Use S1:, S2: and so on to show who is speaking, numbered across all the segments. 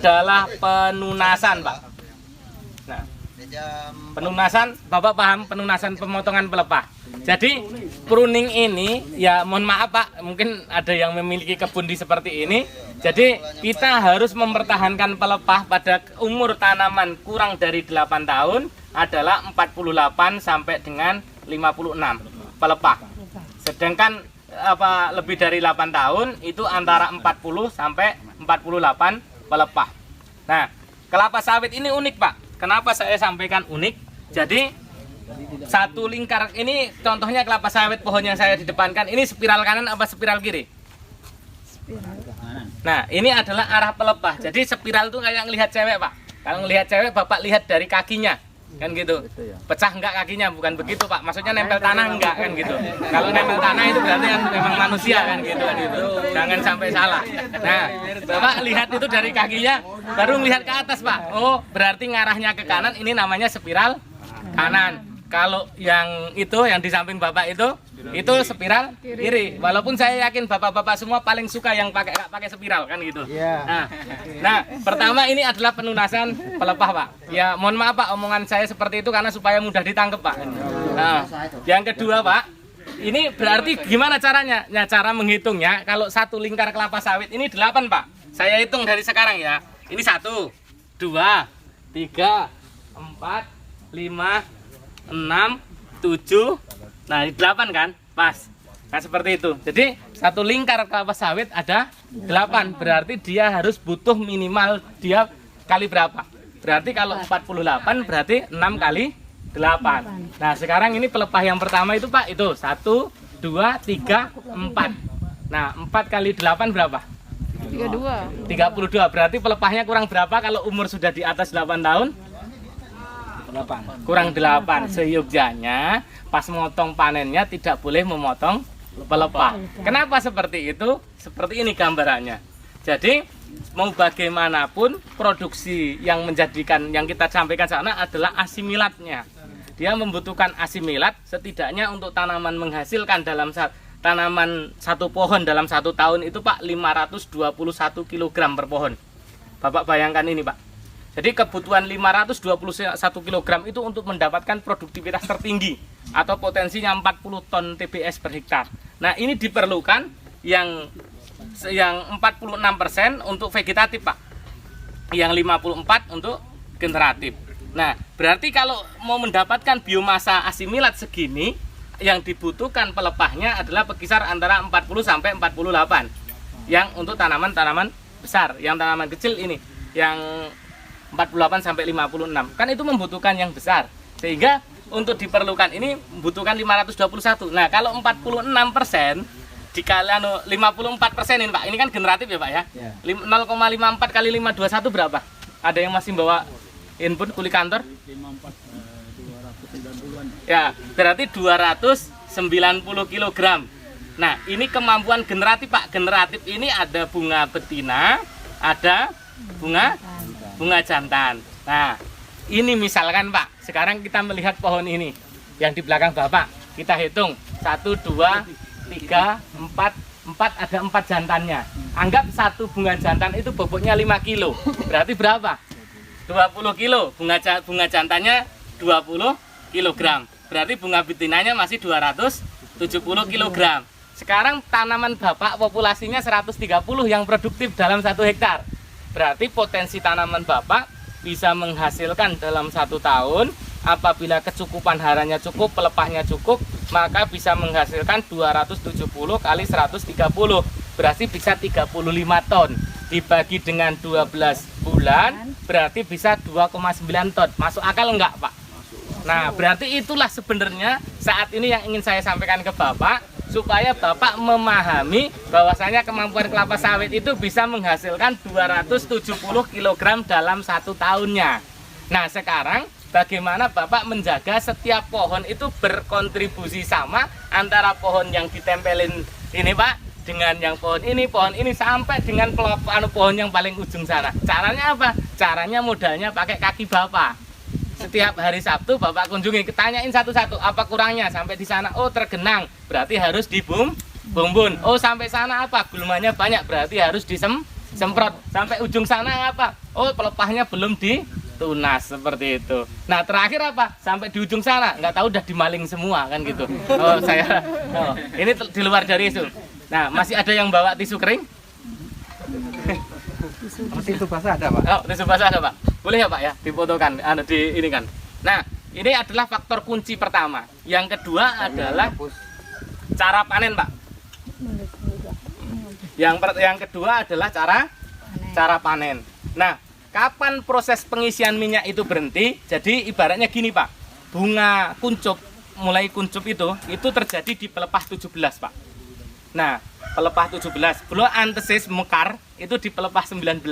S1: adalah penunasan, Pak. Nah, penunasan, Bapak paham penunasan pemotongan pelepah. Jadi pruning ini, ya mohon maaf Pak, mungkin ada yang memiliki kebun di seperti ini. Jadi kita harus mempertahankan pelepah pada umur tanaman kurang dari 8 tahun adalah 48 sampai dengan 56 pelepah. Sedangkan lebih dari 8 tahun itu antara 40 sampai 48 pelepah. Nah, kelapa sawit ini unik Pak. Kenapa saya sampaikan unik? Jadi satu lingkar ini contohnya kelapa sawit pohon yang saya di depankan ini spiral kanan apa spiral kiri? Spiral. Nah, ini adalah arah pelepah. Jadi spiral itu kayak ngelihat cewek Pak. Kalau ngelihat cewek Bapak lihat dari kakinya. Kan gitu. Pecah enggak kakinya, bukan begitu Pak. Maksudnya nempel tanah enggak kan gitu. Kalau nempel tanah itu berarti kan memang manusia kan gitu kan gitu. Jangan sampai salah. Nah, Bapak lihat itu dari kakinya baru melihat ke atas Pak. Oh, berarti ngarahnya ke kanan, ini namanya spiral kanan. Kalau yang itu yang di samping Bapak itu spiral kiri. Walaupun saya yakin Bapak-bapak semua paling suka yang pakai spiral kan gitu. Nah, pertama ini adalah penunasan pelepah Pak. Ya, mohon maaf Pak omongan saya seperti itu karena supaya mudah ditangkap Pak. Nah, yang kedua Pak, ini berarti gimana caranya? Ya, cara menghitungnya kalau satu lingkar kelapa sawit ini 8 Pak. Saya hitung dari sekarang ya. Ini 1, 2, 3, 4, 5, 6, 7, nah ini 8 kan? Pas. Nah seperti itu. Jadi satu lingkar kelapa sawit ada 8. Berarti dia harus butuh minimal dia kali berapa? Berarti kalau 48 berarti 6 kali 8. Nah sekarang ini pelepah yang pertama itu Pak, itu 1, 2, 3, 4. Nah 4 kali 8 berapa? 32. 32. Berarti pelepahnya kurang berapa kalau umur sudah di atas 8 tahun? 8. Kurang 8. Seyogyanya pas motong panennya tidak boleh memotong pelepah. Kenapa seperti itu? Seperti ini gambarannya. Jadi mau bagaimanapun produksi yang menjadikan yang kita sampaikan sana adalah asimilatnya. Dia membutuhkan asimilat setidaknya untuk tanaman menghasilkan dalam tanaman satu pohon dalam 1 tahun itu Pak 521 kg per pohon. Bapak bayangkan ini Pak. Jadi kebutuhan 521 kg itu untuk mendapatkan produktivitas tertinggi atau potensinya 40 ton TBS per hektar. Nah ini diperlukan yang 46% untuk vegetatif Pak, yang 54 untuk generatif. Nah berarti kalau mau mendapatkan biomasa asimilat segini, yang dibutuhkan pelepahnya adalah berkisar antara 40 sampai 48. Yang untuk tanaman-tanaman besar, yang tanaman kecil ini yang 48 sampai 56 kan itu membutuhkan yang besar, sehingga untuk diperlukan ini membutuhkan 521. Nah kalau 46% dikali 54% ini Pak, ini kan generatif ya Pak ya, 0,54 kali 521 berapa? Ada yang masih bawa input kuli kantor? 290-an. Ya berarti 290 kg. Nah ini kemampuan generatif Pak. Generatif ini ada bunga betina, ada bunga jantan. Nah, ini misalkan Pak, sekarang kita melihat pohon ini yang di belakang Bapak. Kita hitung 1, 2, 3, 4 ada 4 jantannya. Anggap satu bunga jantan itu bobotnya 5 kilo. Berarti berapa? 20 kilo. Bunga jantannya 20 kilogram. Berarti bunga betinanya masih 270 kilogram. Sekarang tanaman Bapak populasinya 130 yang produktif dalam 1 hektar. Berarti potensi tanaman Bapak bisa menghasilkan dalam 1 tahun apabila kecukupan haranya cukup, pelepahnya cukup, maka bisa menghasilkan 270 kali 130. Berarti bisa 35 ton. Dibagi dengan 12 bulan berarti bisa 2,9 ton. Masuk akal enggak Pak? Nah berarti itulah sebenarnya saat ini yang ingin saya sampaikan ke Bapak, supaya Bapak memahami bahwasanya kemampuan kelapa sawit itu bisa menghasilkan 270 kg dalam 1 tahunnya. Nah sekarang bagaimana Bapak menjaga setiap pohon itu berkontribusi sama antara pohon yang ditempelin ini Pak dengan yang pohon ini sampai dengan pohon yang paling ujung sana. Caranya apa? Caranya modalnya pakai kaki Bapak. Setiap hari Sabtu Bapak kunjungi, tanyain satu-satu apa kurangnya sampai di sana. Oh tergenang, berarti harus dibumbun. Oh sampai sana apa? Gulmanya banyak, berarti harus semprot sampai ujung sana apa? Oh, pelepahnya belum ditunas seperti itu. Nah, terakhir apa? Sampai di ujung sana, nggak tahu udah dimaling semua kan gitu. Oh, ini di luar dari itu. Nah, masih ada yang bawa tisu kering?
S2: Tisu basah ada, Pak?
S1: Oh, tisu basah ada, Pak. Boleh ya, Pak ya, difotokan, ini kan. Nah, ini adalah faktor kunci pertama. Yang kedua adalah cara panen, Pak. Yang kedua adalah cara panen. Nah, kapan proses pengisian minyak itu berhenti? Jadi ibaratnya gini, Pak. Bunga kuncup, mulai kuncup itu terjadi di pelepah 17, Pak. Nah, pelepah 17, belum antesis mekar itu di pelepah 19.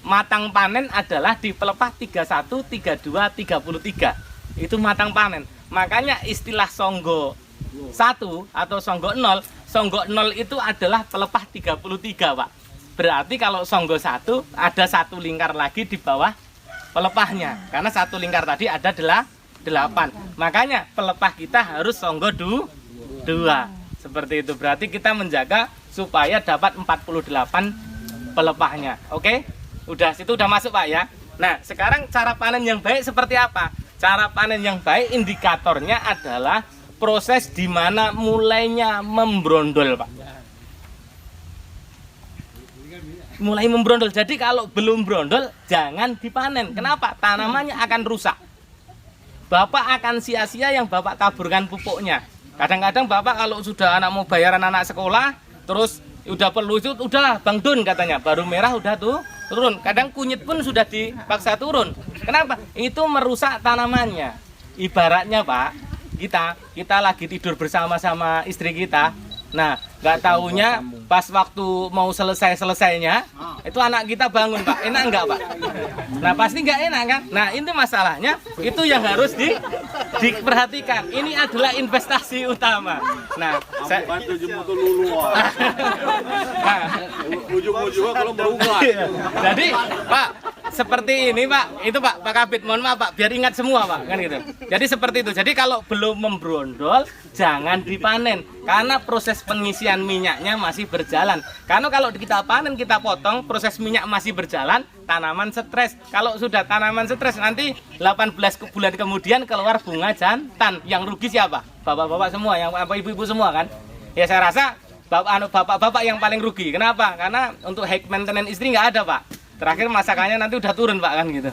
S1: Matang panen adalah di pelepah 31, 32, 33. Itu matang panen. Makanya istilah songgo 1 atau songgo 0 itu adalah pelepah 33, Pak. Berarti kalau songgo 1 ada satu lingkar lagi di bawah pelepahnya. Karena satu lingkar tadi ada 8. Makanya pelepah kita harus songgo 2. Seperti itu. Berarti kita menjaga supaya dapat 48 pelepahnya. Oke? Situ udah masuk, Pak ya. Nah, sekarang cara panen yang baik seperti apa? Cara panen yang baik indikatornya adalah proses di mana mulainya membrondol, Pak. Mulai membrondol. Jadi kalau belum brondol jangan dipanen. Kenapa? Tanamannya akan rusak. Bapak akan sia-sia yang Bapak taburkan pupuknya. Kadang-kadang Bapak kalau sudah anak mau bayaran anak sekolah, terus udah perlu itu udah Bang Dun katanya, baru merah udah tuh turun. Kadang kunyit pun sudah dipaksa turun. Kenapa? Itu merusak tanamannya. Ibaratnya, Pak, kita lagi tidur bersama-sama istri kita. Nah, nggak taunya pas waktu mau selesainya itu anak kita bangun, Pak. Enak nggak, Pak? Nah, pasti nggak enak kan? Nah, itu masalahnya. Itu yang harus diperhatikan. Ini adalah investasi utama. Nah,
S2: ujung-ujungnya kalau berubah.
S1: Jadi, Pak, seperti ini, Pak. Itu Pak Kabit, mohon maaf, Pak, biar ingat semua, Pak, kan gitu. Jadi seperti itu. Jadi kalau belum membrondol jangan dipanen karena proses pengisian minyaknya masih berjalan. Karena kalau kita panen, kita potong, proses minyak masih berjalan, tanaman stres. Kalau sudah tanaman stres nanti 18 bulan kemudian keluar bunga jantan. Yang rugi siapa? Bapak-bapak semua, yang apa ibu-ibu semua kan? Ya saya rasa bapak-bapak yang paling rugi. Kenapa? Karena untuk high maintenance istri nggak ada, Pak. Terakhir masakannya nanti udah turun, Pak, kan gitu.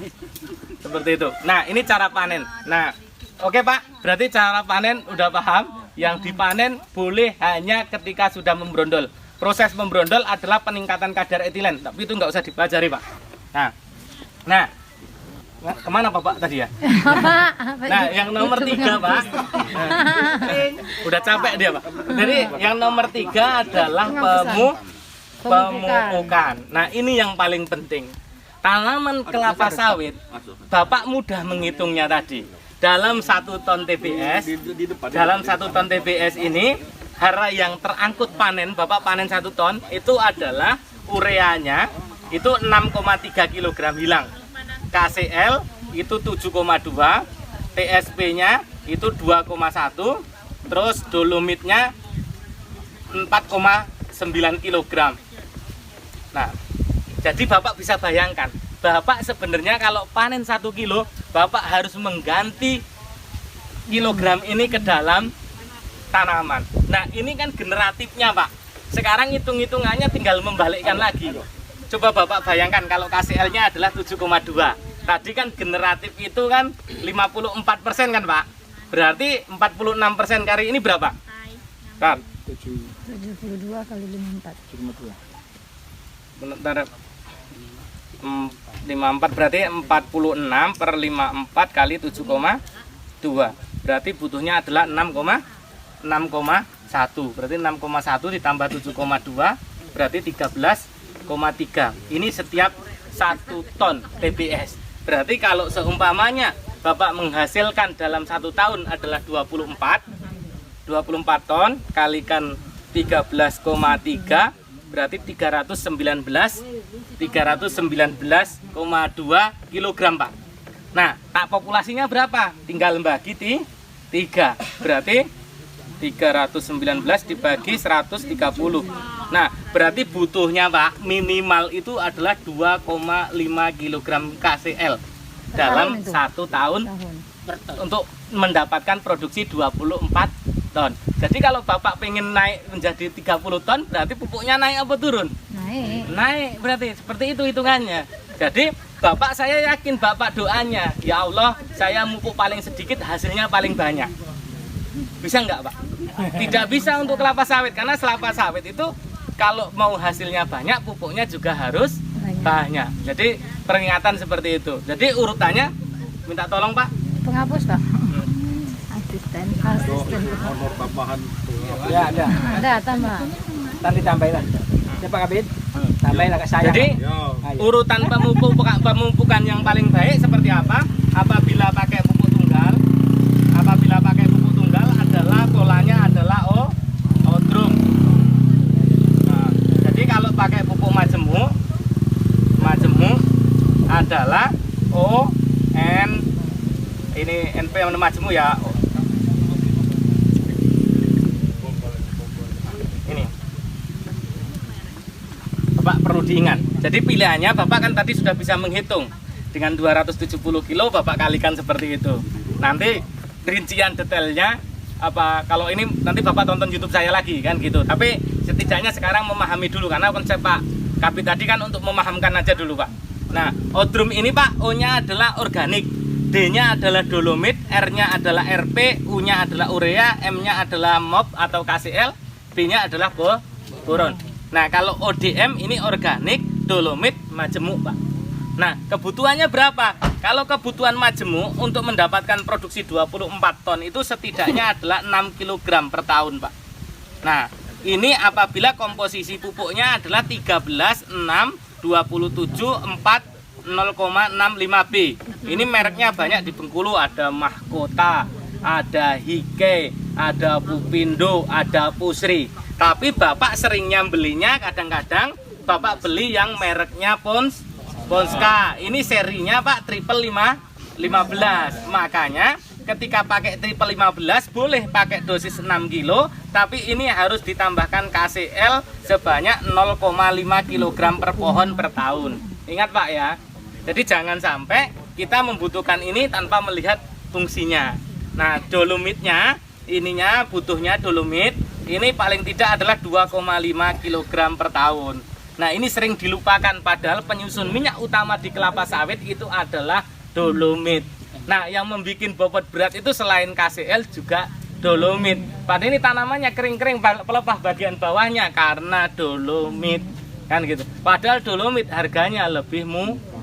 S1: Seperti itu. Nah, ini cara panen. Nah, oke, Pak. Berarti cara panen udah paham. Yang dipanen boleh hanya ketika sudah membrondol. Proses membrondol adalah peningkatan kadar etilen. Tapi itu nggak usah dipelajari, Pak. Nah, kemana Bapak tadi ya? Nah, yang nomor 3, Pak. Udah capek dia, Pak. Jadi yang nomor 3 adalah pemupukan. Nah, ini yang paling penting. Tanaman kelapa sawit, Bapak mudah menghitungnya tadi. Dalam 1 ton TBS, ini hara yang terangkut panen, Bapak panen 1 ton, itu adalah ureanya itu 6,3 kg hilang. KCL itu 7,2, TSP-nya itu 2,1, terus dolomitnya 4,9 kg. Nah, jadi Bapak bisa bayangkan, Bapak sebenarnya kalau panen 1 kilo, Bapak harus mengganti kilogram ini ke dalam tanaman. Nah, ini kan generatifnya, Pak. Sekarang hitung-hitungannya tinggal membalikkan lagi. Coba Bapak bayangkan kalau KCL-nya adalah 7,2. Tadi kan generatif itu kan 54% kan, Pak? Berarti 46% kali ini berapa? Kan?
S3: 72 kali 54.
S1: 72. Bentar. 54 berarti 46 per 54 kali 7,2. Berarti butuhnya adalah 6,1. Berarti 6,1 ditambah 7,2 berarti 13,3. Ini setiap 1 ton TBS. Berarti kalau seumpamanya Bapak menghasilkan dalam 1 tahun adalah 24 ton kalikan 13,3 berarti 319,2 kg, Pak. Nah, tak populasinya berapa? Tinggal bagi 3. Berarti 319 dibagi 130. Nah, berarti butuhnya Pak minimal itu adalah 2,5 kg KCl dalam
S3: itu?
S1: 1 tahun untuk mendapatkan produksi 24 ton. Jadi kalau Bapak pengen naik menjadi 30 ton, berarti pupuknya naik apa turun? Naik berarti, seperti itu hitungannya. Jadi Bapak, saya yakin Bapak doanya, ya Allah saya pupuk paling sedikit hasilnya paling banyak. Bisa nggak Pak? Tidak bisa untuk kelapa sawit, karena kelapa sawit itu kalau mau hasilnya banyak, pupuknya juga harus banyak. Jadi peringatan seperti itu. Jadi urutannya minta tolong Pak.
S3: Penghapus Pak. Asisten.
S2: Honor tambahan.
S4: Ya ada.
S3: Ada tambah.
S4: Ntar ditambahin lah. Ya Pak Kabid. Tambahin lah ke saya.
S1: Jadi
S4: Ayo.
S1: urutan pemupukan yang paling baik seperti apa? Apabila pakai pupuk tunggal, adalah polanya adalah odrum. Nah, jadi kalau pakai pupuk majemuk adalah ini NP majemuk ya. Ini Bapak perlu diingat. Jadi pilihannya Bapak kan tadi sudah bisa menghitung dengan 270 kilo Bapak kalikan seperti itu. Nanti rincian detailnya apa, kalau ini nanti Bapak tonton YouTube saya lagi kan gitu. Tapi setidaknya sekarang memahami dulu, karena konsep Pak Kabid tadi kan untuk memahamkan aja dulu Pak. Nah, odrum ini Pak, O-nya adalah organik, D-nya adalah dolomit, R-nya adalah RP, U-nya adalah urea, M-nya adalah MOP atau KCl, B-nya adalah boron. Nah, kalau ODM ini organik, dolomit, majemuk Pak. Nah, kebutuhannya berapa? Kalau kebutuhan majemuk untuk mendapatkan produksi 24 ton itu setidaknya adalah 6 kg per tahun Pak. Nah, ini apabila komposisi pupuknya adalah 13, 6, 27, 4, 0,65B. Ini mereknya banyak di Bengkulu, ada Mahkota, ada Hike, ada Pupindo, ada Pusri. Tapi Bapak seringnya belinya kadang-kadang Bapak beli yang mereknya Ponska. Ini serinya Pak triple 15. Makanya ketika pakai triple 15 boleh pakai dosis 6 kilo, tapi ini harus ditambahkan KCl sebanyak 0,5 kg per pohon per tahun. Ingat Pak ya. Jadi jangan sampai kita membutuhkan ini tanpa melihat fungsinya. Nah, dolomitnya, ininya butuhnya dolomit, ini paling tidak adalah 2,5 kg per tahun. Nah, ini sering dilupakan, padahal penyusun minyak utama di kelapa sawit itu adalah dolomit. Nah, yang membuat bobot berat itu selain KCl juga dolomit. Padahal ini tanamannya kering-kering, pelepah bagian bawahnya karena dolomit. Kan gitu. Padahal dolomit harganya lebih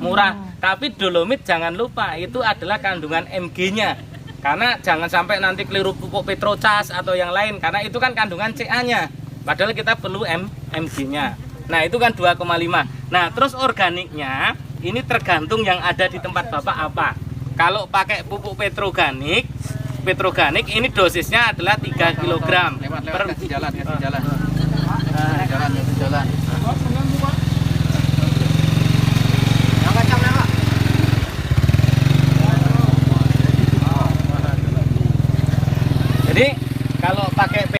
S1: murah. Tapi dolomit jangan lupa itu adalah kandungan Mg-nya. Karena jangan sampai nanti keliru pupuk Petrocas atau yang lain, karena itu kan kandungan Ca-nya. Padahal kita perlu Mg-nya. Nah, itu kan 2,5. Nah, terus organiknya ini tergantung yang ada di tempat Bapak apa. Kalau pakai pupuk petroganik ini dosisnya adalah 3 kg per jalan. Jadi kalau pakai